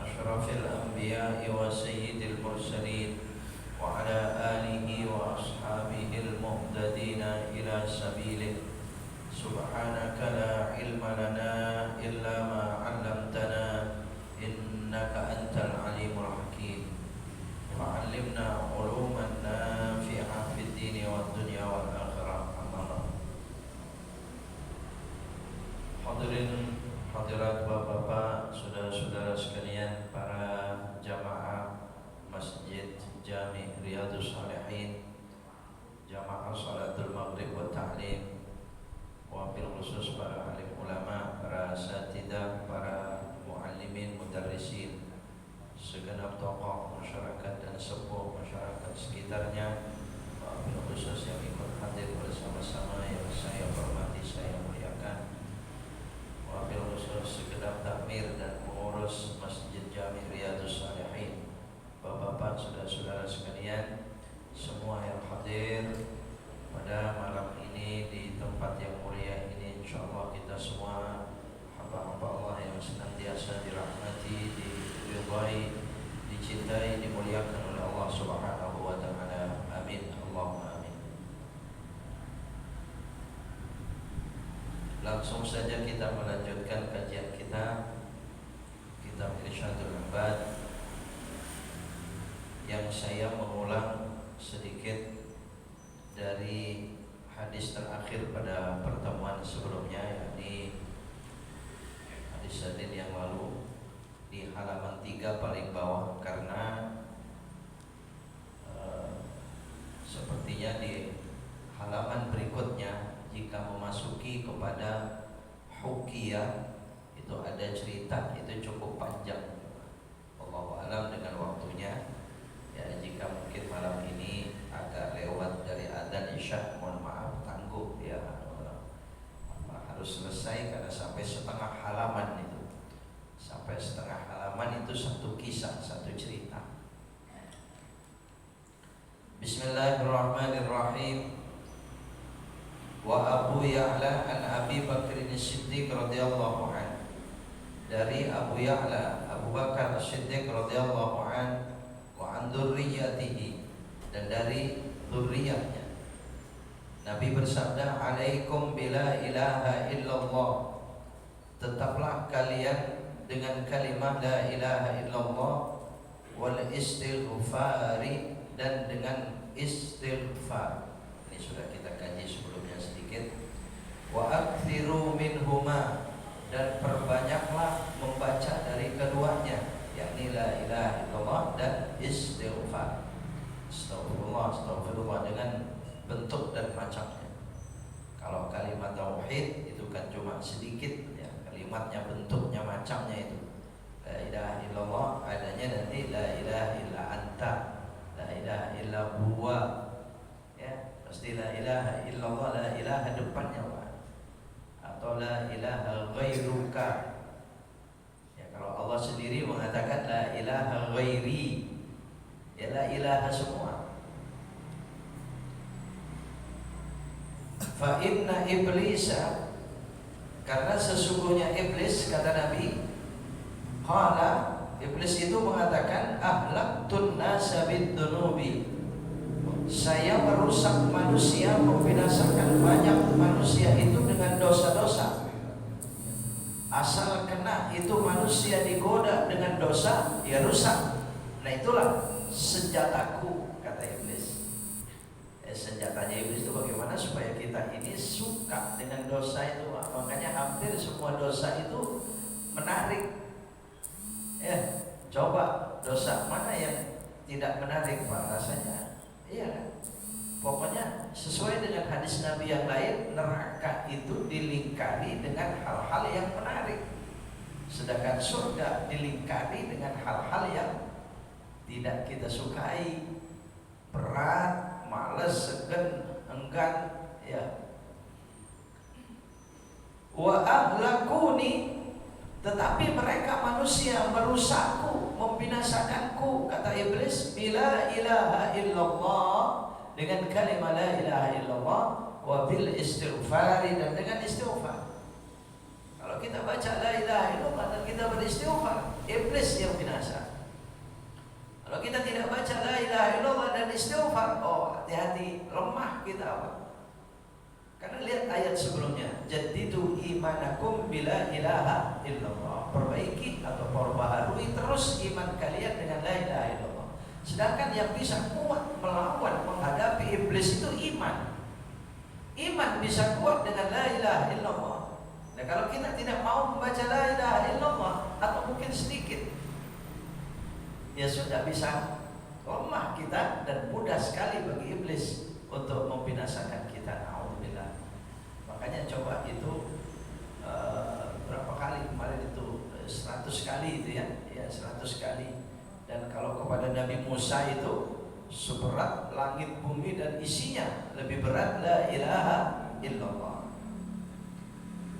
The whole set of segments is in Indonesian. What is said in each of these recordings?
أشرف الأنبياء وسيد المرسلين وعلى آله وأصحابه المهتدين إلى سبيله. سبحانك لا علم لنا إلا ما علمتنا إنك أنت العليم الحكيم. فعلمنا علوما نافعة في الدين والدنيا والآخرة. أما بعد. Hadirin hadirat bapak-bapak, saudara-saudara sekalian, para jamaah Masjid Jami' Riyadhus Shalihin, jamaah salatul maghrib wa ta'lim, wabil khusus para alim ulama, para asatidah, para muallimin, mudarrisin, segenap tokoh masyarakat dan sepuh masyarakat sekitarnya, wabil khusus yang ikut hadir bersama-sama yang saya hormati, saya muliakan, wabil khusus segenap takmir dan pengurus Masjid Jami' Riyadhus Shalihin, bapak-bapak, saudara-saudara sekalian, semua yang hadir pada malam ini di tempat yang mulia ini. InsyaAllah kita semua hamba-hamba Allah yang senantiasa dirahmati, diridhai, dicintai, dimuliakan oleh Allah Subhanahu wa ta'ala. Amin. Allahumma amin. Langsung saja kita melanjutkan kajian kita, kitab Irsyadul Ibad, yang saya mengulang sedikit dari hadis terakhir pada pertemuan sebelumnya, yakni hadis Senin yang lalu di halaman 3 paling bawah, karena sepertinya di halaman berikutnya jika memasuki kepada hukiyah itu ada cerita, itu cukup panjang. Wallahu a'lam dengan waktunya. Ya, jika mungkin malam ini agak lewat dari adzan Isya, mohon maaf, tangguh ya, harus selesai karena sampai setengah halaman itu. Sampai setengah halaman itu satu kisah, satu cerita. Bismillahirrahmanirrahim. Wa Abu Ya'la an Abi Bakr As-Siddiq radhiyallahu anhu. Dari Abu Ya'la, Abu Bakar As-Siddiq radhiyallahu anhu, wa an dzurriyyatihi, dan dari dzurriyyahnya. Nabi bersabda, "Alaikum bila ilaha illallah." Tetaplah kalian dengan kalimat la ilaha illallah, wal istighfari, dan dengan istighfar. Ini sudah kita kaji sebelumnya sedikit. Wa aktsiru minhuma, dan perbanyaklah membaca dari keduanya, yakni la ilaha illallah dan istighfar. Astagfirullah, astagfirullah, dengan bentuk dan macamnya. Kalau kalimat tauhid itu kan cuma sedikit ya, kalimatnya, bentuknya, macamnya itu. La ilaha illallah adanya nanti la ilaha illa anta, la ilaha illa huwa. Ya, pasti la ilaha illallah, la ilaha depannya Pak. Atau la ilaha ghairuka. Kalau Allah sendiri mengatakan la ilaha ghairi, ya la ilaha semua. Fa inna iblisa, karena sesungguhnya iblis, kata Nabi, qala, iblis itu mengatakan, ahlaktun nasa bid-dunubi, saya merusak manusia, membinasakan banyak manusia itu dengan dosa-dosa. Asal kena itu manusia digoda dengan dosa, ya rusak. Nah itulah senjataku, kata iblis. Senjatanya iblis itu bagaimana supaya kita ini suka dengan dosa itu. Makanya hampir semua dosa itu menarik. Ya, coba dosa mana yang tidak menarik Pak rasanya? Iya kan? Pokoknya sesuai dengan hadis Nabi yang lain, neraka itu dilingkari dengan hal-hal yang menarik, sedangkan surga dilingkari dengan hal-hal yang tidak kita sukai, berat, males, segan, enggan, ya. Wa ahlakuni, tetapi mereka manusia merusakku, membinasakanku, kata iblis, bila ilaha illallah, dengan kalimat la ilaha illallah, wa bil istighfari, dan dengan istighfar. Kalau Kalau kita baca la ilaha illallah dan kita beristighfar, iblis yang binasa. Kalau kita tidak baca la ilaha illallah dan istighfar, oh hati-hati, lemah kita apa? Karena lihat ayat sebelumnya, jaddidu imanakum bila ilaha illallah. Perbaiki atau perbaharui terus iman kalian dengan la ilaha illallah. Sedangkan yang bisa kuat melawan menghadapi iblis itu iman. Iman bisa kuat dengan la ilaha illallah. Nah, kalau kita tidak mau membaca la ilaha illallah atau mungkin sedikit, ya sudah bisa lemah kita dan mudah sekali bagi iblis untuk membinasakan kita. Alhamdulillah. Makanya coba itu berapa kali kemarin itu 100 kali itu ya 100 kali. Dan kalau kepada Nabi Musa itu seberat langit bumi dan isinya, lebih berat la ilaha illallah.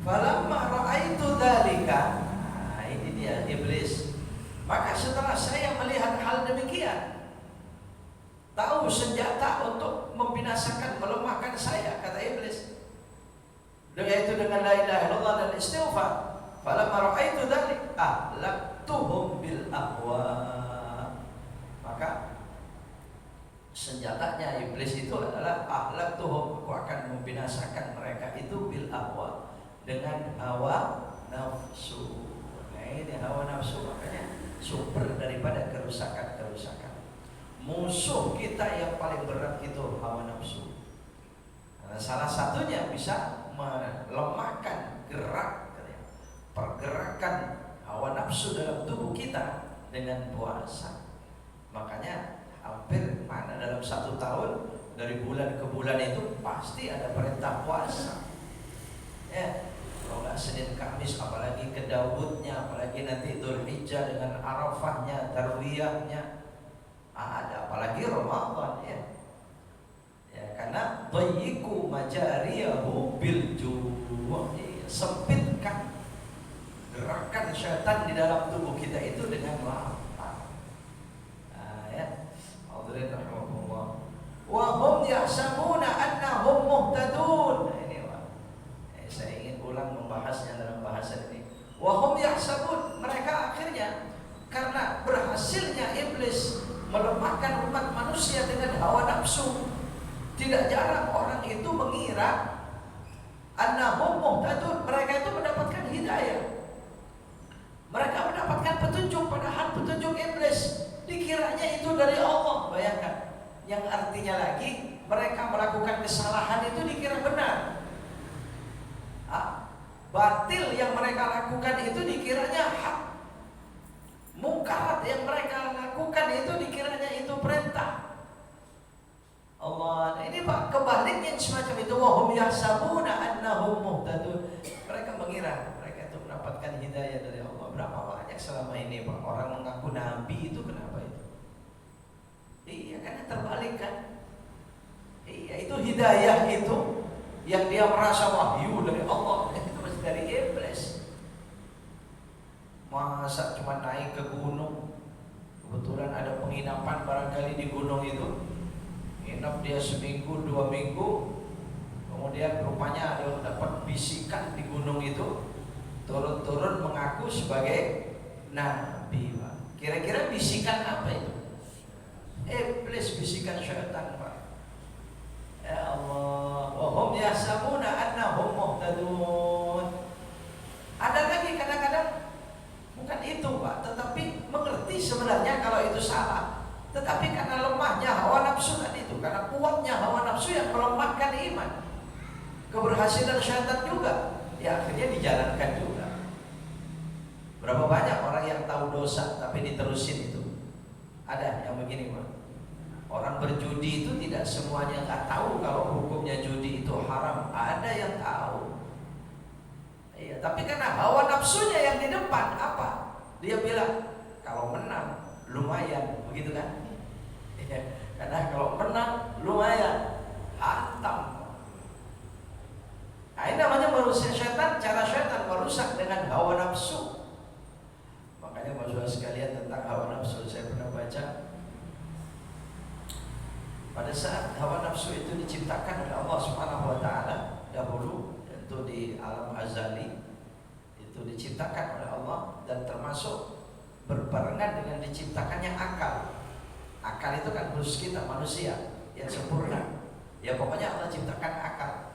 Falamma ra'aitu dzalika, nah ini dia iblis. Maka setelah saya melihat hal demikian, tahu senjata untuk membinasakan, melemahkan saya, kata iblis, yaitu dengan la ilaha illallah dan istighfar. Falamma ra'aitu dzalika ahlaktuhum bil ahwa. Maka senjatanya iblis itu adalah ahlaktuhum, aku akan membinasakan mereka itu bil ahwa, dengan hawa nafsu. Nah ini hawa nafsu, makanya sumber daripada kerusakan-kerusakan. Musuh kita yang paling berat itu hawa nafsu. Karena salah satunya bisa melemahkan pergerakan hawa nafsu dalam tubuh kita dengan puasa. Makanya hampir dalam 1 tahun dari bulan ke bulan itu pasti ada perintah puasa. Ya, kalau nggak Senin Kamis, apalagi ke Daudnya, apalagi nanti Dzulhijjah dengan Arafahnya, Tarwiyahnya, ada apalagi Ramadan ya. Ya, karena dhayyiqu majariyahu bil ju', sempitkan gerakan syaitan di dalam tubuh kita itu dengan lapar. Wa hum yahsabuna annahum muhtadun. Nah, ini Pak. Saya ingin ulang membahasnya dalam bahasa ini. Wa hum yahsabun, mereka akhirnya karena berhasilnya iblis melemahkan umat manusia dengan hawa nafsu, tidak jarang orang itu mengira annahum muhtadun, mereka itu mendapatkan hidayah. Mereka mendapatkan petunjuk, padahal petunjuk iblis dikiranya itu dari Allah. Bayangkan, yang artinya lagi mereka melakukan kesalahan itu dikira benar. Batil yang mereka lakukan itu dikiranya hak. Mungkarat yang mereka lakukan itu dikiranya itu perintah Allah. Ini Pak, kebaliknya semacam itu. Wahum yahsabuna annahum muhtadun. Mereka mengira mereka itu mendapatkan hidayah dari Allah. Berapa banyak selama ini Pak orang mengaku nabi itu, kenapa itu? Iya, karena terbalik kan. Iya, itu hidayah itu yang dia merasa wahyu dari Allah, itu masih dari iblis. Masa cuma naik ke gunung, kebetulan ada penginapan barangkali di gunung itu, nginap dia seminggu 2 minggu, kemudian rupanya ada dapat bisikan di gunung itu, turun-turun mengaku sebagai nabi. Kira-kira bisikan apa itu? Iblis, bisikan syaitan Pak. Ya Allah, wahum yahsabuna annahum muhtadun. Ada lagi kadang-kadang bukan itu Pak, tetapi mengerti sebenarnya kalau itu salah, tetapi karena lemahnya hawa nafsu tadi itu, karena kuatnya hawa nafsu yang melemahkan iman, keberhasilan syaitan juga, ya akhirnya dijalankan juga. Berapa banyak orang yang tahu dosa tapi diterusin itu? Ada yang begini Pak. Orang berjudi itu tidak semuanya nggak tahu kalau hukumnya judi itu haram. Ada yang tahu. Iya, tapi karena hawa nafsunya yang di depan, apa? Dia bilang kalau menang lumayan, begitu kan? Iya, karena kalau menang lumayan, hantam. Nah, ini namanya merusak syaitan. Cara syaitan merusak dengan hawa nafsu. Makanya maksudnya sekalian tentang hawa nafsu, saya pernah baca. Pada saat hawa nafsu itu diciptakan oleh Allah Subhanahu wa taala dahulu, itu di alam azali, itu itu diciptakan oleh Allah dan termasuk berbarengan dengan diciptakannya akal. Akal itu kan khusus kita manusia yang sempurna. Ya pokoknya Allah ciptakan akal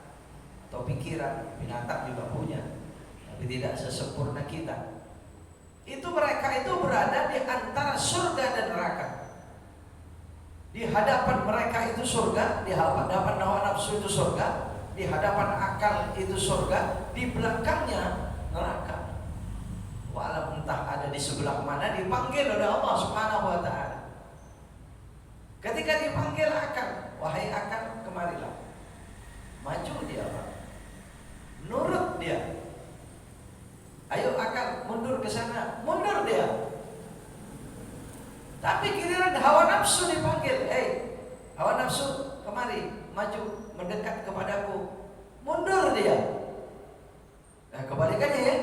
atau pikiran. Binatang juga punya, tapi tidak sesempurna kita. Itu mereka itu berada di antara surga dan neraka. Di hadapan mereka itu surga, di hadapan hawa nafsu itu surga, di hadapan akal itu surga, di belakangnya neraka. Walau entah ada di sebelah mana, dipanggil oleh Allah Subhanahu wa ta'ala. Ketika dipanggil akal, wahai akal, kemarilah. Maju dia, Pak. Nurut dia. Ayo akal, mundur ke sana, mundur dia. Tapi giliran hawa nafsu dipanggil, hawa nafsu, kemari, maju, mendekat kepadaku, mundur dia. Nah kebalikannya ya,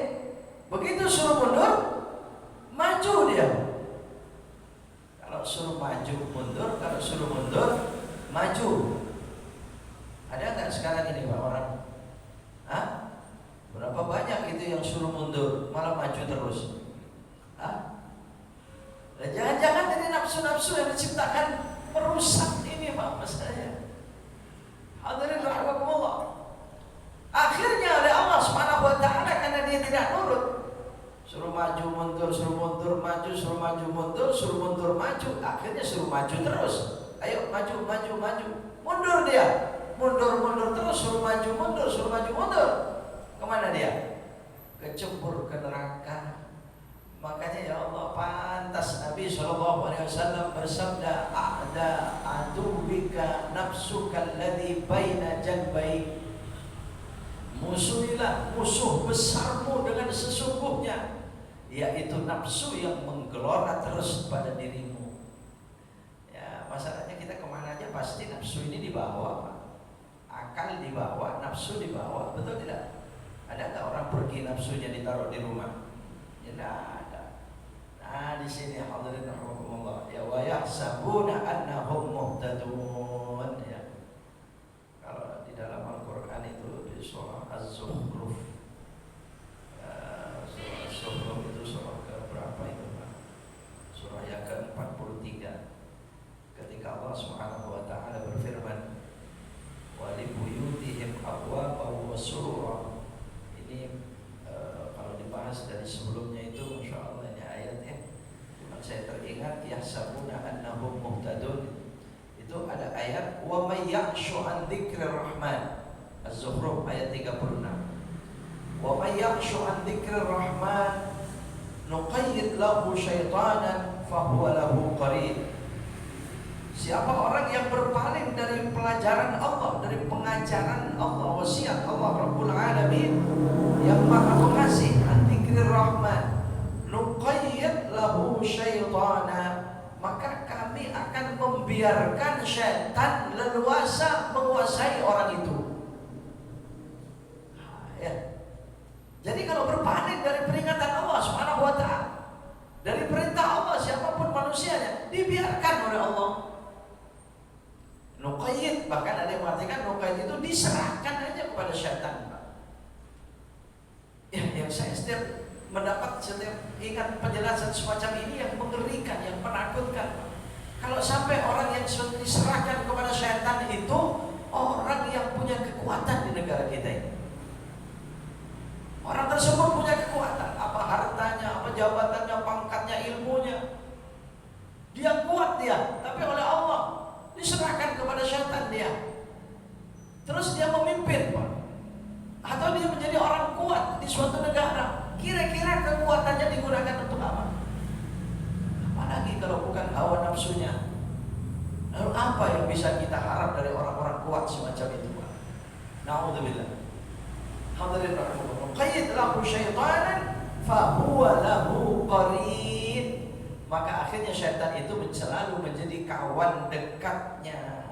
begitu suruh mundur, maju dia. Kalau suruh maju mundur, kalau suruh mundur maju. Ada nggak sekarang ini Pak orang? Hah? Berapa banyak itu yang suruh mundur malah maju terus? Hah? Nah, jangan-jangan dari nafsu-nafsu yang diciptakan merusak ini Pak masalahnya. Hadirin rahimakumullah. Akhirnya oleh Allah Subhanahu wa ta'ala karena dia tidak nurut, suruh maju mundur, suruh mundur maju, suruh maju mundur, suruh mundur maju, akhirnya suruh maju terus. Ayo maju maju maju, mundur dia, mundur mundur terus, suruh maju mundur, suruh maju mundur. Kemana dia? Kecebur ke neraka. Makanya ya Allah, pantas Nabi SAW bersabda, "A'da aduwika nafsuka alladhi baina janbai." Musuhilah musuh besarmu dengan sesungguhnya, yaitu nafsu yang menggelora terus pada dirimu. Ya, masalahnya kita kemana aja pasti nafsu ini dibawa, Pak. Akal dibawa, nafsu dibawa, betul tidak? Ada nggak orang pergi nafsunya ditaruh di rumah? Ya tidak ada. Nah di sini hadirin rahimakumullah, ya wa yahsabuna annahum muhtadun. Ya. Kalau di dalam Al-Qur'an itu di surah Az-Zukhruf, surah Az-Zukhruf itu surah ke berapa itu Pak? Surah yang ke-43. Ketika Allah Subhanahu wa ta'ala berfirman, wa li buyutihim abwaban wa surura. Ini kalau dibahas dari sebelumnya itu Masya Allah ini ayatnya, cuma saya teringat yahsabuna annahum muhtadun. Itu ada ayat wa may yakhshu an dzikrir rahman, Az-Zukhruf ayat 36. Wa may yakhshu an dzikrir rahman nuqayyid lahu syaitanan fahuwa lahu qarin. Siapa orang yang berpaling dari pelajaran Allah, dari pengajaran Allah, wasiat Allah Rabbul Alamin yang Maha Pengasih, an-dzikrir rahman, nuqayyid lahu syaitana, maka kami akan membiarkan syaitan leluasa menguasai orang itu. Ya. Jadi kalau berpaling dari peringatan Allah Subhanahu wa ta'ala, dari perintah Allah siapapun manusianya, dibiarkan oleh Allah. Nuqayyid, bahkan ada yang mengatakan nuqayyid itu diserahkan aja kepada syaitan, Pak. Ya, yang saya setiap ingat penjelasan semacam ini yang mengerikan, yang menakutkan, Pak. Kalau sampai orang yang diserahkan kepada syaitan itu orang yang punya kekuatan di negara kita ini. Orang tersebut punya kekuatan, apa hartanya, apa jabatannya, pangkatnya, ilmunya. Dia kuat dia, tapi oleh Allah diserahkan kepada syaitan dia. Terus dia memimpin, Pak. Atau dia menjadi orang kuat di suatu negara. Kira-kira kekuatannya digunakan untuk apa? Apalagi kalau bukan hawa nafsunya. Lalu apa yang bisa kita harap dari orang-orang kuat semacam itu, Pak? Na'udzubillah. Hadirin rahimahullah. Qayyid lahu syaitanan fahuwa lahu qarin. Maka akhirnya syaitan itu selalu menjadi kawan dekatnya,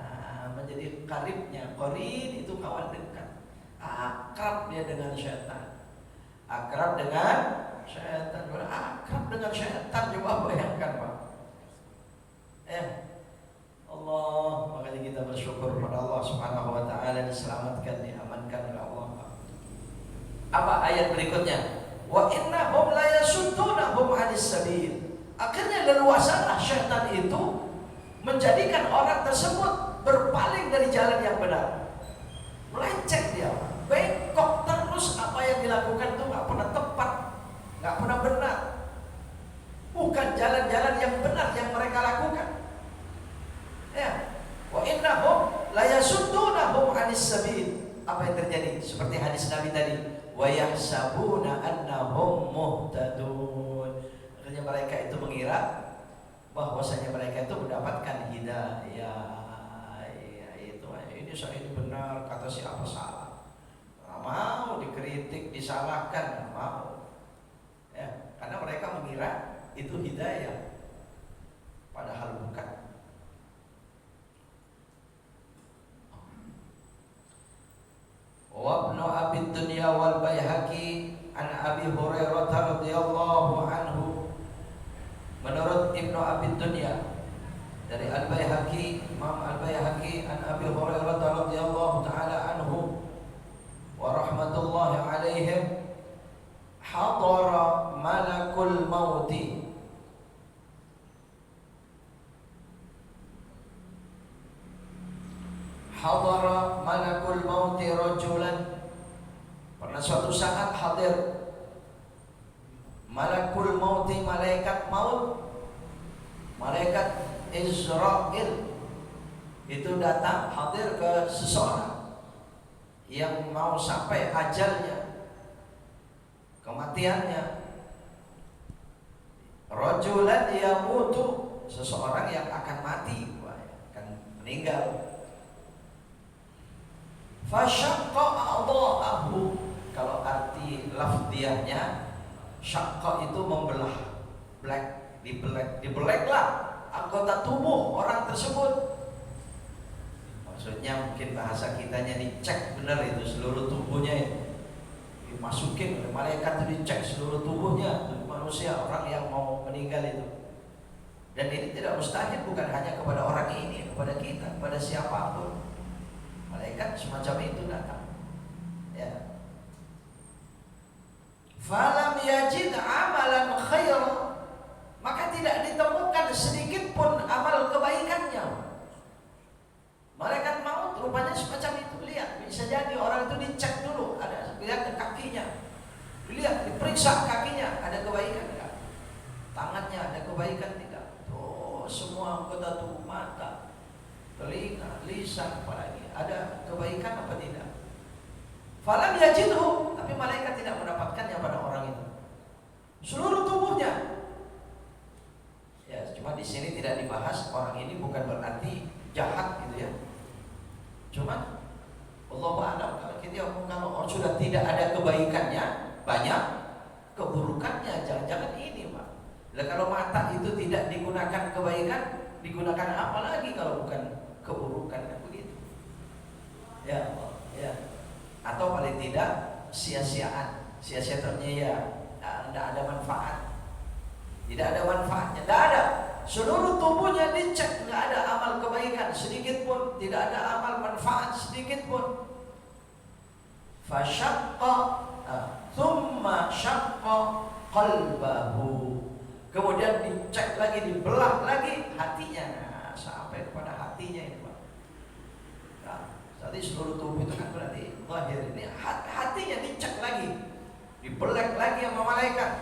menjadi karibnya. Qarin itu kawan dekat, akrab dia dengan syaitan, akrab dengan syaitan, akrab dengan syaitan. Coba bayangkan, Pak. Allah, makanya kita bersyukur pada Allah Subhanahu wa ta'ala diselamatkan, diamankan oleh Allah, Pak. Apa ayat berikutnya? Wa in sabil. Akhirnya leluasalah syaitan itu menjadikan orang tersebut berpaling dari jalan yang benar. Melenceng dia, bengkok terus. Apa yang dilakukan itu nggak pernah tepat, nggak pernah benar. Bukan jalan-jalan yang benar yang mereka lakukan. Ya, wa innahum la yasuddunahum 'anis sabil. Apa yang terjadi? Seperti hadis Nabi tadi, wa yahsabuna annahum muhtadun. Akhirnya mereka itu mengira bahwasanya mereka itu mendapatkan hidayah. Ya, itu ini saya ini benar, kata siapa salah. Nggak mau dikritik, disalahkan, nggak mau. Ya, karena mereka mengira itu hidayah, padahal bukan. Wa ibnu Abi Dunya wal Baihaqi an Abi Hurairah radhiyallahu anhu. Menurut Ibnu Abi Dunya dari Al-Baihaqi, Imam Al-Baihaqi, an Abi Hurairah radhiyallahu taala anhu wa rahmatullahi alaihim, hadara malakul mauti. Hadara malakul mauti rajulan. Pada suatu saat hadir malakul mauti, malaikat maut, malaikat Israel itu datang hadir ke seseorang yang mau sampai ajalnya, kematiannya. Rajulan yamutu, seseorang yang akan mati, akan meninggal. Fasyaqqa a'dha'ahu. Kalau arti lafdiyahnya, syaqqa itu membelah, dibeleklah anggota tubuh orang tersebut. Maksudnya mungkin bahasa kitanya dicek benar itu seluruh tubuhnya itu. Dimasukin oleh malaikat itu, dicek seluruh tubuhnya manusia, orang yang mau meninggal itu. Dan ini tidak mustahil, bukan hanya kepada orang ini, kepada kita, kepada siapapun. Malaikat semacam itu datang. Ya. Falam yajid amalan khairan, maka tidak ditemukan sedikit pun amal kebaikannya. Malaikat maut rupanya semacam itu. Lihat, bisa jadi orang itu dicek dulu, ada lihat kakinya, lihat diperiksa kakinya, ada kebaikan enggak? Tangannya ada kebaikan tidak? Oh, semua anggota tubuh, mata, telinga, lisan, apalagi ada kebaikan apa tidak? Falam yajidhu, tapi malaikat tidak mendapatkannya pada orang itu. Seluruh tubuhnya. Ya, cuma di sini tidak dibahas orang ini, bukan berarti jahat gitu ya. Cuma Allahu a'lam, kalau orang sudah tidak ada kebaikannya, banyak keburukannya. Jangan-jangan ini, Pak. Nah, kalau mata itu tidak digunakan kebaikan, digunakan apa lagi kalau bukan keburukan, kan begitu? Ya, ya. Atau paling tidak sia-siaan. Sia-sia ternyata tidak ada manfaat. Tidak ada manfaatnya, tidak ada. Seluruh tubuhnya dicek, tidak ada amal kebaikan sedikit pun, tidak ada amal manfaat sedikit pun. Fasyaqqa thumma syaqqa qalbahu. Kemudian dicek lagi, dibelah lagi hatinya. Nah, sampai kepada hatinya ini, Pak. Nah, tadi seluruh tubuh itu kan berarti lahir, ini hatinya dicek lagi, dibelek lagi sama malaikat.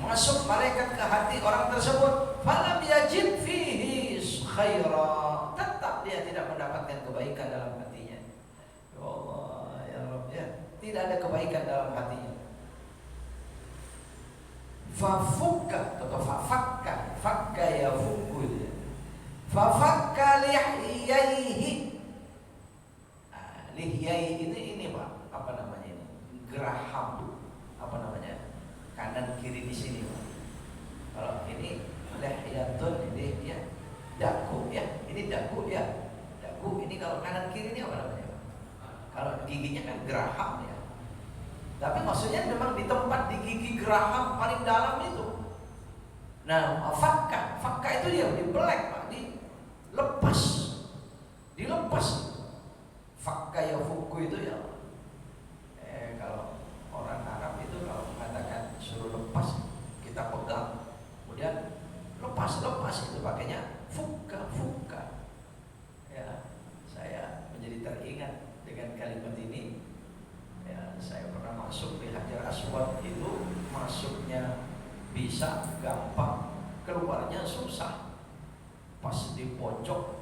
Masuk malaikat ke hati orang tersebut, falam yajid fihi khaira, tetap dia tidak mendapatkan kebaikan dalam hatinya. Ya Allah, ya Rabb, ya, tidak ada kebaikan dalam hatinya. Fafukka atau fafakka, fakka yafukku, fafakka lihyaihi. Lihyaihi ini Pak, apa namanya ini? Geraham, apa namanya? Kanan kiri di sini, Pak. Kalau ini lihyatun, ini ya dagu ya, ini dagu ya, dagu ini. Kalau kanan kiri ini apa namanya, Pak? Kalau giginya kan geraham ya. Tapi maksudnya memang di tempat di gigi geraham paling dalam itu. Nah, fakka itu dia dibelek, Pak, dilepas, fakka ya fuku itu ya. Kalau orang Arab itu kalau mengatakan suruh lepas, kita pegang, kemudian gampang, keluarnya susah. Pas di pojok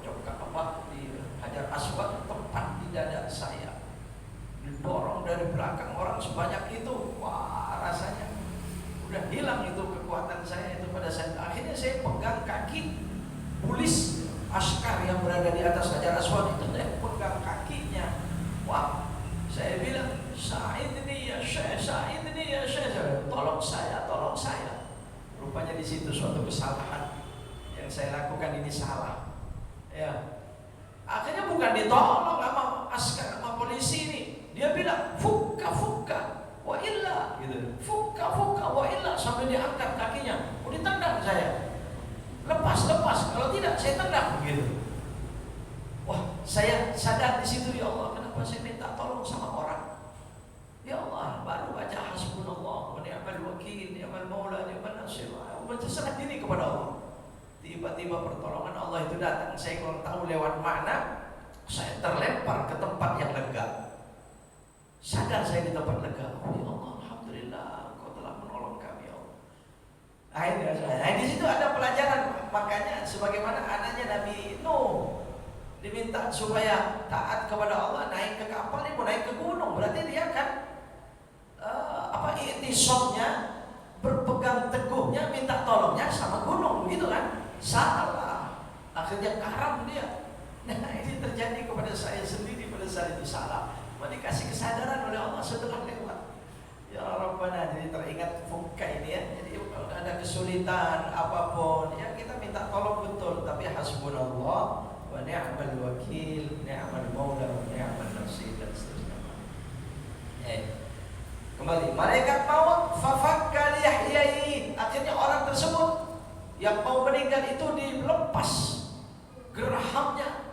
Ka'bah di Hajar Aswad, tepat di dada saya, didorong dari belakang orang sebanyak itu. Wah, rasanya udah hilang itu kekuatan saya itu pada saat akhirnya saya pegang kaki polis askar yang berada di atas Hajar Aswad itu, saya pegang kakinya. Wah, saya bilang, Sa'id ini ya Syekh, Sa'id ini ya Syekh, tolong saya. Rupanya di situ suatu kesalahan yang saya lakukan ini salah. Ya, akhirnya bukan ditolong sama askar, sama polisi ini. Dia bilang fukka wa illa gitu. Fukka wa illa, sampai diangkat kakinya. Oh, ditendang saya. Lepas, kalau tidak saya tendang gitu. Wah, saya sadar di situ, ya Allah, kenapa saya minta tolong sama orang? Ya Allah, baru baca hasbunallah wa ni'mal wakil, ni'mal maula, ni'mal nasir. Berserah diri kepada Allah. Tiba-tiba pertolongan Allah itu datang. Saya kurang tahu lewat mana, saya terlempar ke tempat yang lega. Sadar saya di tempat lega. Oh ya Allah, alhamdulillah, Engkau telah menolong kami, ya Allah. Akhirnya, di situ ada pelajaran. Makanya sebagaimana anaknya Nabi Nuh diminta supaya taat kepada Allah, naik ke kapal, dia mau naik ke gunung. Berarti dia kan i'tisamnya, berpegang teguhnya, minta tolongnya sama gunung, begitu kan? Salah, akhirnya karam dia. Nah, ini terjadi kepada saya sendiri pada saat itu, salah. Mau dikasih kesadaran oleh Allah setelah lewat. Ya Rabbana, jadi teringat fukka ini ya. Jadi kalau ada kesulitan apapun, ya kita minta tolong betul. Tapi hasbunallah wa ni'mal wakil, ni'mal maula wa ni'mal nasir, dan seterusnya. Kembali, malaikat maut fafakka lihyain. Akhirnya orang tersebut yang mau meninggal itu dilepas gerahamnya,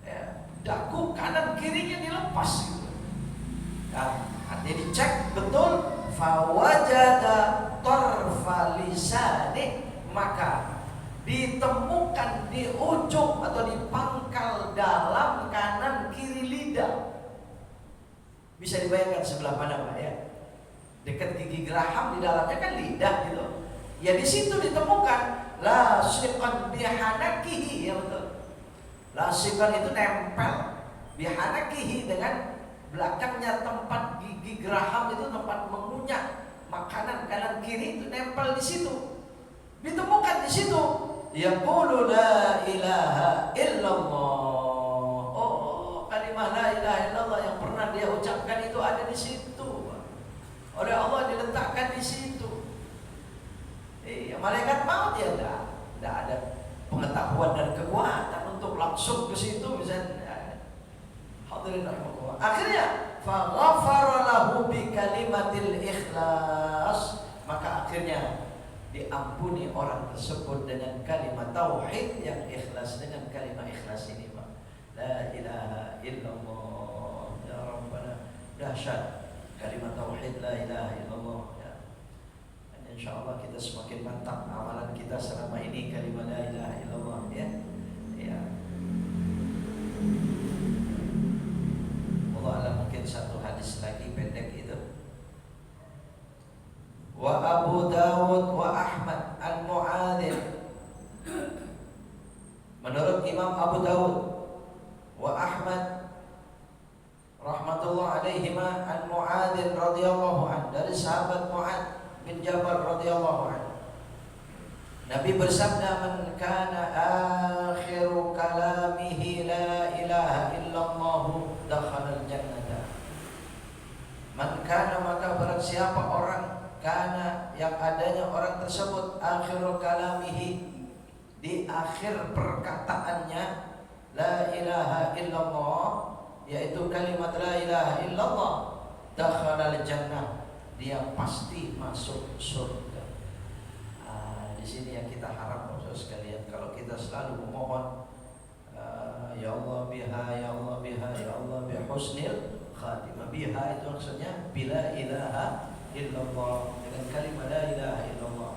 ya, dagu kanan kirinya dilepas gitu. Nah, artinya dicek betul, fawajada tarfa lisanih, maka ditemukan di ujung atau di pangkal dalam kanan kiri lidah. Bisa dibayangkan sebelah mana Pak ya? Dekat gigi geraham, di dalamnya kan lidah gitu. Ya di situ ditemukan lasiqan bihanakihi, ya betul. Lasiqan itu nempel, bihanakihi dengan belakangnya tempat gigi geraham itu, tempat mengunyah makanan kanan kiri itu nempel di situ. Ditemukan di situ. Yaqulu la ilaha illallah. Oh, kalimah la ilaha illallah yang pernah dia ucapkan itu ada di situ. Oleh Allah diletakkan di situ. Malaikat maut ya tidak ada pengetahuan dan kekuatan untuk langsung ke situ misalnya. Hadirin rahimahullah. Akhirnya fa ghafara lahu bi kalimatil ikhlas, maka akhirnya diampuni orang tersebut dengan kalimat tauhid yang ikhlas, dengan kalimat ikhlas ini Pak. La ilaha illallah ya Rabbana. Dahsyat kalimat tauhid la ilaha illallah ya. Insyaallah kita semakin mantap amalan kita selama ini kalimat la ilaha illallah ya. Ya. Allah alam, mungkin satu hadis lagi pendek itu. Wa Abu Dawud wa Ahmad al-Mu'adzin. Menurut Imam Abu Dawud wa Ahmad rahmatullah alaihima al-Mu'adzin radhiyallahu anhu, dari sahabat Mu'adz bin Jabal radhiyallahu anhu, Nabi bersabda, man kana akhiru kalamihi la ilaha illallah dakhala al-jannah. Man kana, maka barang siapa orang, kana yang adanya orang tersebut, akhirul kalamihi, di akhir perkataannya la ilaha illallah, yaitu kalimat la ilaha illallah, dakhala al-jannah, dia pasti masuk surga. Di sini yang kita harap saudara sekalian, kalau kita selalu memohon ya Allah biha, ya Allah biha, ya Allah bi husnil khatimah. Biha itu maksudnya bila ilaha illallah, dengan kalimat la ilaha illallah,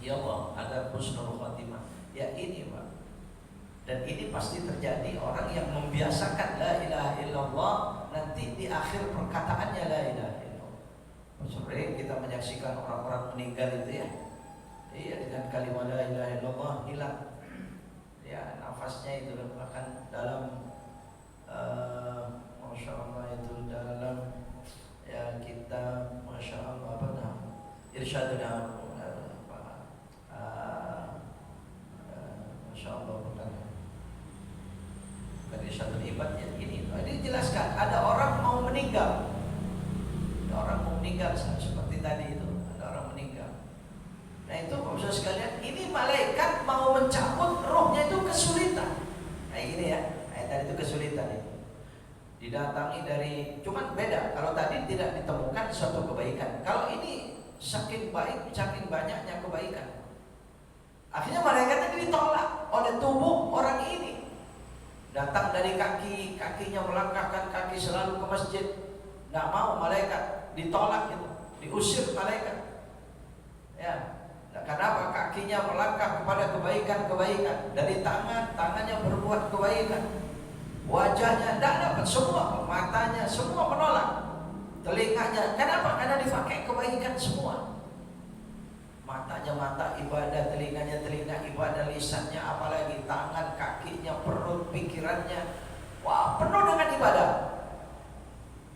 ya Allah ada husnul khatimah. Ya ini Pak. Dan ini pasti terjadi, orang yang membiasakan la ilaha illallah nanti di akhir perkataannya la ilaha illallah. Sering kita menyaksikan orang-orang meninggal itu ya. Iya, dengan kalimat la ilaha illallah hilang. Ya, nafasnya itu bahkan dalam Masya Allah itu dalam ya kita Masya Allah apa nah irsyaduna Masya Allah bukan irsyadul ibad ya ini dijelaskan ada orang mau meninggal. Ada orang mau meninggal seperti tadi itu ada orang meninggal. Nah itu maksud sekalian ini malaikat mau mencabut rohnya itu kesulitan. Kayak gini ya. Tadi itu kesulitan itu didatangi dari cuman beda kalau tadi tidak ditemukan suatu kebaikan, kalau ini saking baik saking banyaknya kebaikan akhirnya malaikat itu ditolak oleh tubuh orang ini. Datang dari kakinya melangkahkan kaki selalu ke masjid, nggak mau malaikat, ditolak itu, diusir malaikat ya. Nah, kenapa? Kakinya melangkah kepada kebaikan-kebaikan, dari tangannya berbuat kebaikan, wajahnya tidak dapat, semua matanya semua menolak, telinganya kenapa? Karena dipakai kebaikan semua. Matanya mata ibadah, telinganya telinga ibadah, lisannya apalagi tangan, kakinya, perut, pikirannya, wah penuh dengan ibadah.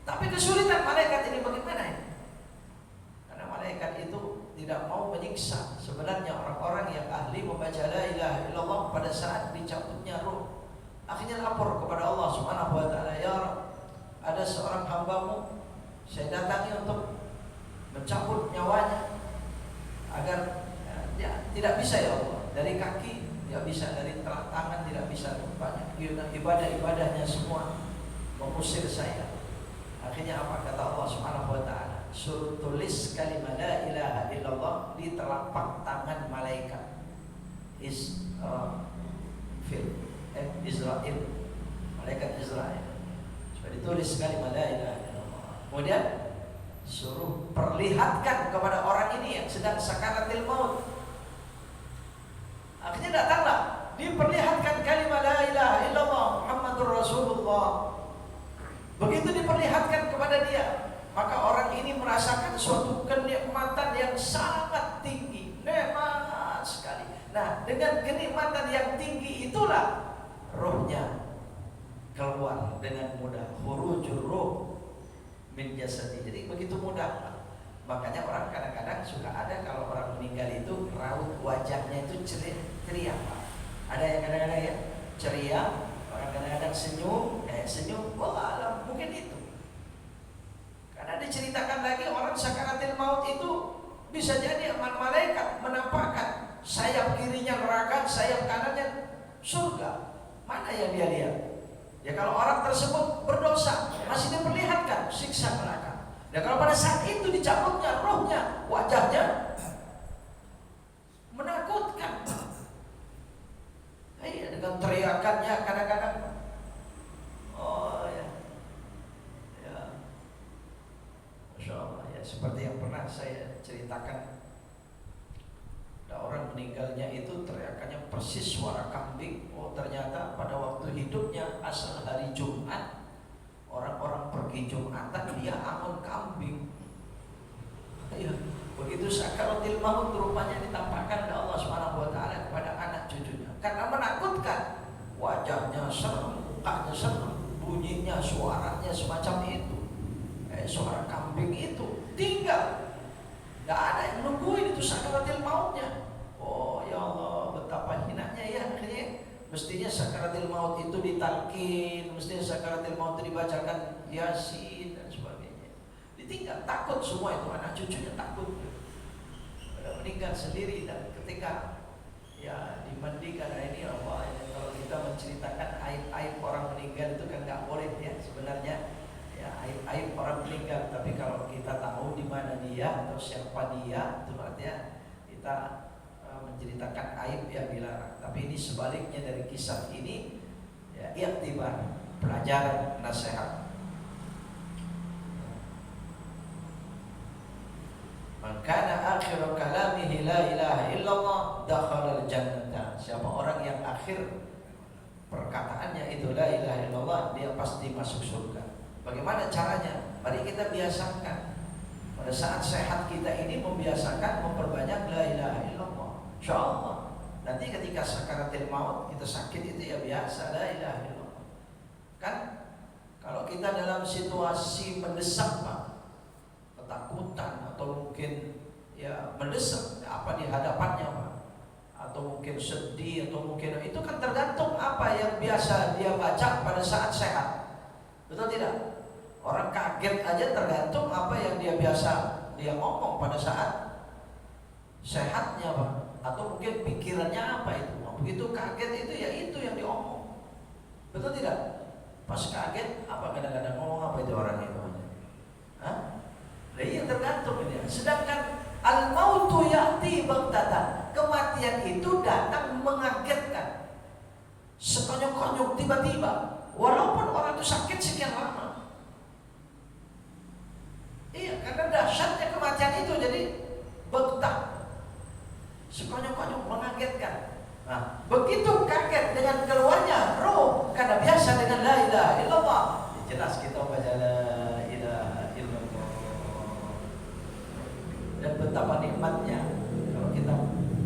Tapi kesulitan malaikat ini bagaimana ini? Karena malaikat itu tidak mau menyiksa sebenarnya orang-orang yang ahli membaca la ilaha illallah pada saat dicabutnya ruh. Akhirnya lapor kepada Allah Subhanahu wa taala, ya Rabb, ada seorang hambamu saya datangi untuk mencabut nyawanya agar ya, tidak bisa ya Allah, dari kaki tidak bisa, dari telapak tangan tidak bisa, banyak ibadah-ibadahnya semua mengusir saya. Akhirnya apa kata Allah Subhanahu wa taala? Suruh tulis kalimat la ilaha illallah di telapak tangan malaikat Israel, malaikat Israel, supaya ditulis kalimat la ilaha illallah. Kemudian suruh perlihatkan kepada orang ini yang sedang sakaratil maut. Akhirnya datanglah, diperlihatkan kalimat la ilaha illallah Muhammadur Rasulullah. Begitu diperlihatkan kepada dia, maka orang ini merasakan suatu kenikmatan yang sangat tinggi, nikmat sekali. Nah, dengan kenikmatan yang tinggi itulah rohnya keluar dengan mudah, khurujur ruh min jasadi. Jadi begitu mudah. Makanya orang kadang-kadang suka ada kalau orang meninggal itu raut wajahnya itu ceria. Ada yang kadang-kadang ya ceria, orang kadang-kadang senyum, senyum. Wah, alam mungkin itu. Karena diceritakan lagi orang sakaratil maut itu bisa jadi malaikat menampakkan sayap kirinya neraka, sayap kanannya surga. Mana yang dia lihat? Ya kalau orang tersebut berdosa masih diperlihatkan siksa neraka. Dan kalau pada saat itu dicabutnya rohnya, wajahnya menakutkan. Dengan teriakannya kadang-kadang, oh ya, Masya Allah ya, seperti yang pernah saya ceritakan. Nah, orang meninggalnya itu teriakannya persis suara kambing. Oh ternyata pada waktu hidupnya asal hari Jumat, orang-orang pergi Jumatan dia angon kambing. Ya, begitu sakaratil maut rupanya ditampakkan oleh Allah Subhanahu wa taala kepada anak cucunya. Karena menakutkan, wajahnya serem, mukanya serem, bunyinya, suaranya semacam itu. Suara kambing itu tinggal. Gak ada yang nungguin itu sakaratil mautnya. Oh ya Allah, betapa hinanya ya. Akhirnya mestinya sakaratil maut itu ditalkin, mestinya sakaratil maut itu dibacakan Yasin dan sebagainya. Ditinggal, takut semua itu, anak cucunya takut. Udah meninggal sendiri. Dan ketika ya dimandikan, ini Allah ya, kalau kita menceritakan aib-aib orang meninggal itu kan gak boleh ya sebenarnya. Ya, aib orang meninggal, tapi kalau kita tahu di mana dia atau siapa dia, itu artinya kita menceritakan aib yang dilarang. Tapi ini sebaliknya dari kisah ini, ya, iktibar, pelajaran, nasihat. Man kana akhiru kalamihi la ilaha illallah dakhala al-jannah. Siapa orang yang akhir perkataannya itu la ilaha illallah, dia pasti masuk surga. Bagaimana caranya? Mari kita biasakan. Pada saat sehat kita ini membiasakan memperbanyak la ilaha illallah. Insyaallah nanti ketika sakaratul maut kita sakit itu ya biasa la ilaha illallah. Kan kalau kita dalam situasi mendesak Pak, ketakutan atau mungkin ya mendesak apa di hadapannya Pak, atau mungkin sedih atau mungkin itu kan tergantung apa yang biasa dia baca pada saat sehat. Betul tidak? Orang kaget aja tergantung apa yang dia ngomong pada saat sehatnya Pak, atau mungkin pikirannya apa itu. Begitu kaget itu ya itu yang diomong. Betul tidak? Pas kaget apa kadang-kadang ngomong apa itu orang itu aja. Hah? Nah, iya tergantung ini. Sedangkan al-mautu ya'ti baghtatan. Kematian itu datang mengagetkan. Sekonyong-konyong tiba-tiba. Walaupun orang itu sakit sekian lama. Iya, karena dahsyatnya kematian itu jadi baghtah. Sekonyong-konyong mengagetkan. Nah, begitu kaget dengan keluarnya roh karena biasa dengan la ilaha illallah. Jelas kita baca la ilaha illallah. Dan betapa nikmatnya kalau kita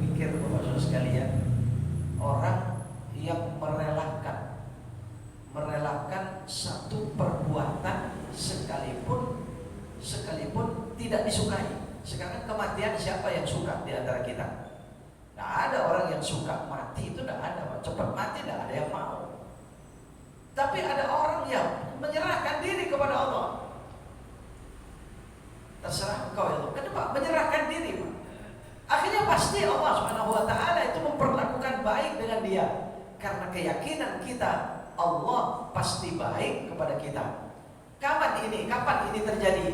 pikir Bapak-Bapak sekalian, orang yang merelakan satu perbuatan sekalipun tidak disukai. Sekarang kematian siapa yang suka di antara kita? Tidak ada orang yang suka mati, itu tidak ada Pak. Cepat mati tidak ada yang mau. Tapi ada orang yang menyerahkan diri kepada Allah. Terserah engkau ya Allah. Kenapa? Menyerahkan diri Pak. Akhirnya pasti Allah SWT itu memperlakukan baik dengan dia. Karena keyakinan kita Allah pasti baik kepada kita. Kapan ini terjadi?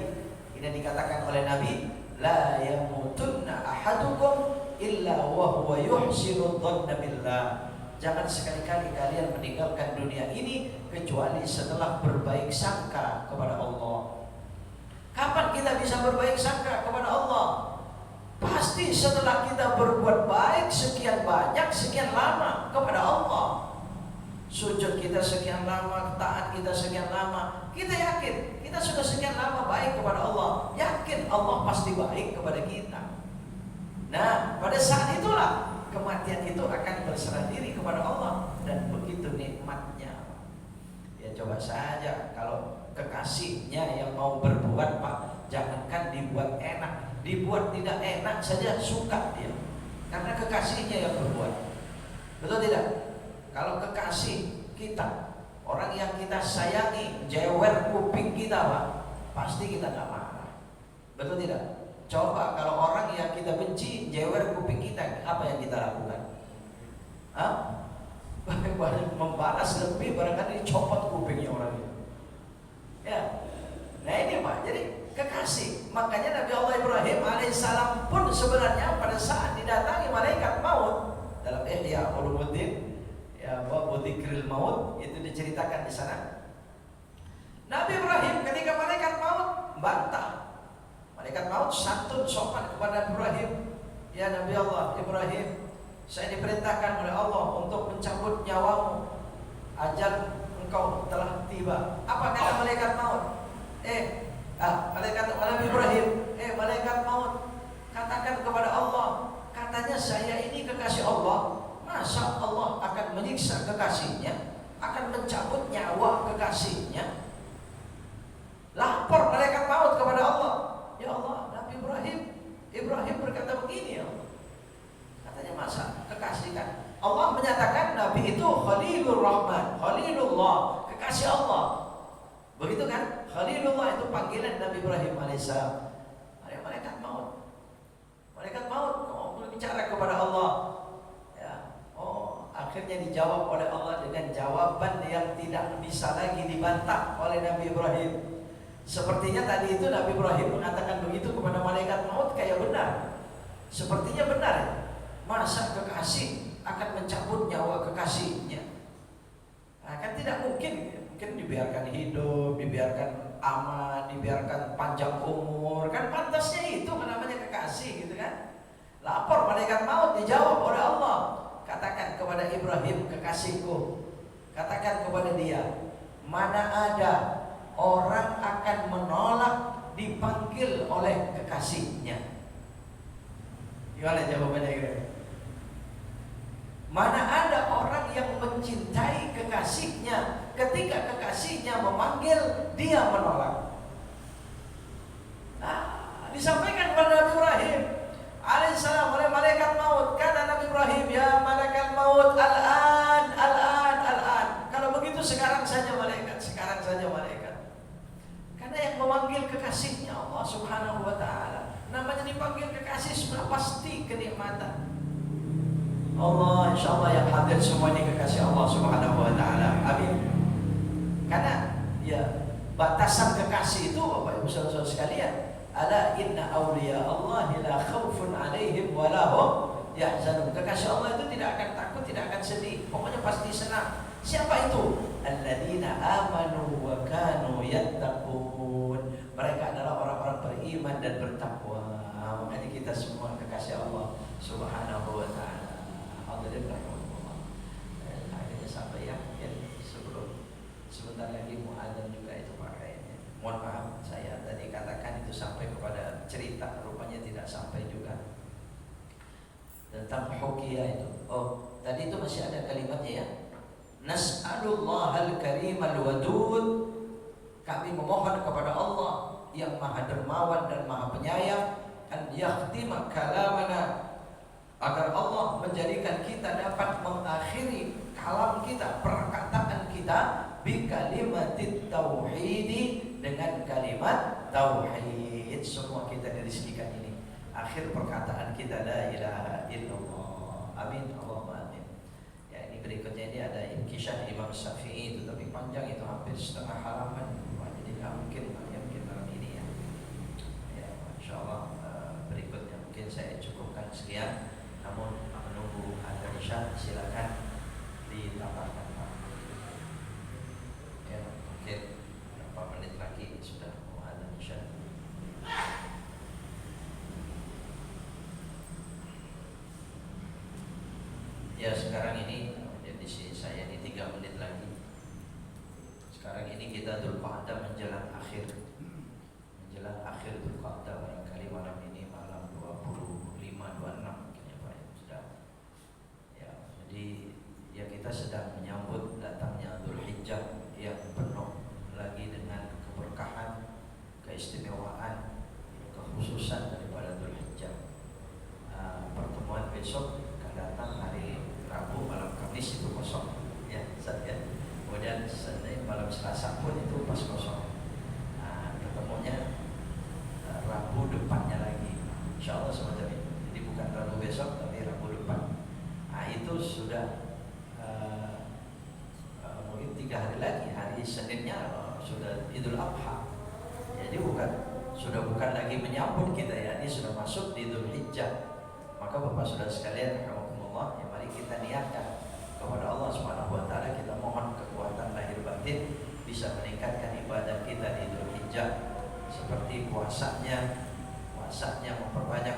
Ini dikatakan oleh Nabi, la yamutunna ahadukum illa wa huwa yuhsinu dhanna billah. Jangan sekali-kali kalian meninggalkan dunia ini kecuali setelah berbaik sangka kepada Allah. Kapan kita bisa berbaik sangka kepada Allah? Pasti setelah kita berbuat baik sekian banyak, sekian lama kepada Allah. Sujud kita sekian lama, taat kita sekian lama, kita yakin kita sudah sekian lama baik kepada Allah. Yakin Allah pasti baik kepada kita. Nah, pada saat itulah kematian itu akan berserah diri kepada Allah. Dan begitu nikmatnya. Ya coba saja kalau kekasihnya yang mau berbuat Pak, jangankan dibuat enak, dibuat tidak enak saja suka dia. Karena kekasihnya yang berbuat. Betul tidak? Kalau kekasih kita, orang yang kita sayangi, jewer kuping kita Pak, pasti kita gak marah. Betul tidak? Coba kalau orang yang kita benci jewer kuping kita, apa yang kita lakukan? Hah? Membalas lebih, barangkali dicopot kupingnya orang itu. Ya. Nah ini Pak, jadi kekasih. Makanya Nabi Allah Ibrahim alaihissalam pun sebenarnya pada saat didatangi malaikat maut dalam Ihya Ulumuddin, ya Babu Dzikril Maut, itu diceritakan di sana. Nabi Ibrahim ketika malaikat maut bantah. Malaikat maut santun sopan kepada Ibrahim. Ya Nabi Allah Ibrahim, saya diperintahkan oleh Allah untuk mencabut nyawamu. Ajal engkau telah tiba. Apa kata malaikat maut? Malaikat Nabi Ibrahim, malaikat maut, katakan kepada Allah, katanya saya ini kekasih Allah. Masa Allah akan menyiksa kekasihnya, akan mencabut nyawa kekasihnya? Lapor malaikat maut kepada Allah. Ya Allah, Nabi Ibrahim berkata begini ya Allah. Katanya masa kekasih kan? Allah menyatakan Nabi itu Khalilur Rahman, Khalilullah, kekasih Allah. Begitu kan? Khalilullah itu panggilan Nabi Ibrahim alaihissalam. Ada malaikat maut. Malaikat maut berbicara kepada Allah. Ya, akhirnya dijawab oleh Allah dengan jawaban yang tidak bisa lagi dibantah oleh Nabi Ibrahim. Sepertinya tadi itu Nabi Ibrahim mengatakan begitu kepada malaikat maut kayak benar. Sepertinya benar. Masa kekasih akan mencabut nyawa kekasihnya? Nah, kan tidak mungkin. Mungkin dibiarkan hidup, dibiarkan aman, dibiarkan panjang umur. Kan pantasnya itu namanya kekasih gitu kan. Lapor malaikat maut, dijawab oleh Allah. Katakan kepada Ibrahim kekasihku, katakan kepada dia, mana ada orang akan menolak dipanggil oleh kekasihnya. Gimana jawabannya kira-kira? Mana ada orang yang mencintai kekasihnya, ketika kekasihnya memanggil dia menolak. Disampaikan kepada Nabi Ibrahim alaihissalam oleh malaikat maut, kata Nabi Ibrahim, ya malaikat maut, al-an. Kalau begitu sekarang saja malaikat. Karena yang memanggil kekasihnya Allah Subhanahu wa ta'ala. Namanya dipanggil kekasih sudah pasti kenikmatan. Allah, insyaallah yang hadir semua ini kekasih Allah Subhanahu wa ta'ala. Amin. Karena ya batasan kekasih itu Bapak Ibu saudara sekalian, ala inna awliya Allah la khaufun alaihim wa la hum yahzanun. Kekasih Allah itu tidak akan takut, tidak akan sedih, pokoknya pasti senang. Siapa itu? Alladzina amanu wa kanu yattaqun. Mereka adalah orang-orang beriman dan bertakwa. Makanya kita semua kekasih Allah Subhanahu wa ta'ala. Hadirin rahimahullah. Akhirnya sampai ya, sebelum sebentar lagi mau adzan juga itu pakainya. Mohon maaf, saya tadi katakan itu sampai kepada cerita, rupanya tidak sampai juga. Tentang hukiyah itu. Oh, tadi itu masih ada kalimatnya ya. Nas'alullahal karimal wadud. Kami memohon kepada Allah yang maha dermawan dan maha penyayang, an yakhtima kalamana, agar Allah menjadikan kita dapat mengakhiri kalam kita, perkataan kita, bi kalimatit tauhidi, dengan kalimat tauhid. Semua kita dirizkikan ini. Akhir perkataan kita la ilaha illallah. Amin. Allahumma amin. Ya, ini berikutnya ini ada Inkisah Imam Syafi'i itu, tapi panjang, itu hampir setengah halaman. Jadi nggak mungkin malam ini ya. Ya, insyaallah berikutnya mungkin saya cukupkan sekian. Namun menunggu adzan Isya, silakan ditambahkan Pak. Ya, mungkin berapa menit lagi sudah mau adzan Isya. Ya, sekarang ini di sini saya ini 3 menit lagi. Sekarang ini kita Dzulqa'dah menjelang akhir Dzulqa'dah, barangkali malam ini malam 25-26 mungkin ya Pak ya, sudah. Ya, jadi ya kita sedang menyambut datangnya Dzulhijjah yang penuh lagi dengan keberkahan, keistimewaan, kekhususan daripada Dzulhijjah. Pertemuan besok akan datang hari Rabu, malam Kamis itu kosong ya, saja. Kemudian Senin malam Selasa pun itu pas kosong. Ketemunya Rabu depannya lagi, insyaallah semacam itu. Jadi bukan Rabu besok tapi Rabu depan. Itu sudah mungkin 3 hari lagi. Hari Seninnya sudah Idul Adha. Jadi bukan lagi menyambut kita ya, ini sudah masuk di Dzulhijjah. Maka Bapak Saudara sekalian, rahimakumullah, ya mari kita niatkan kepada Allah Subhanahu wa ta'ala, kita mohon kekuatan lahir batin bisa meningkatkan ibadah kita di Dzulhijjah, seperti puasanya memperbanyak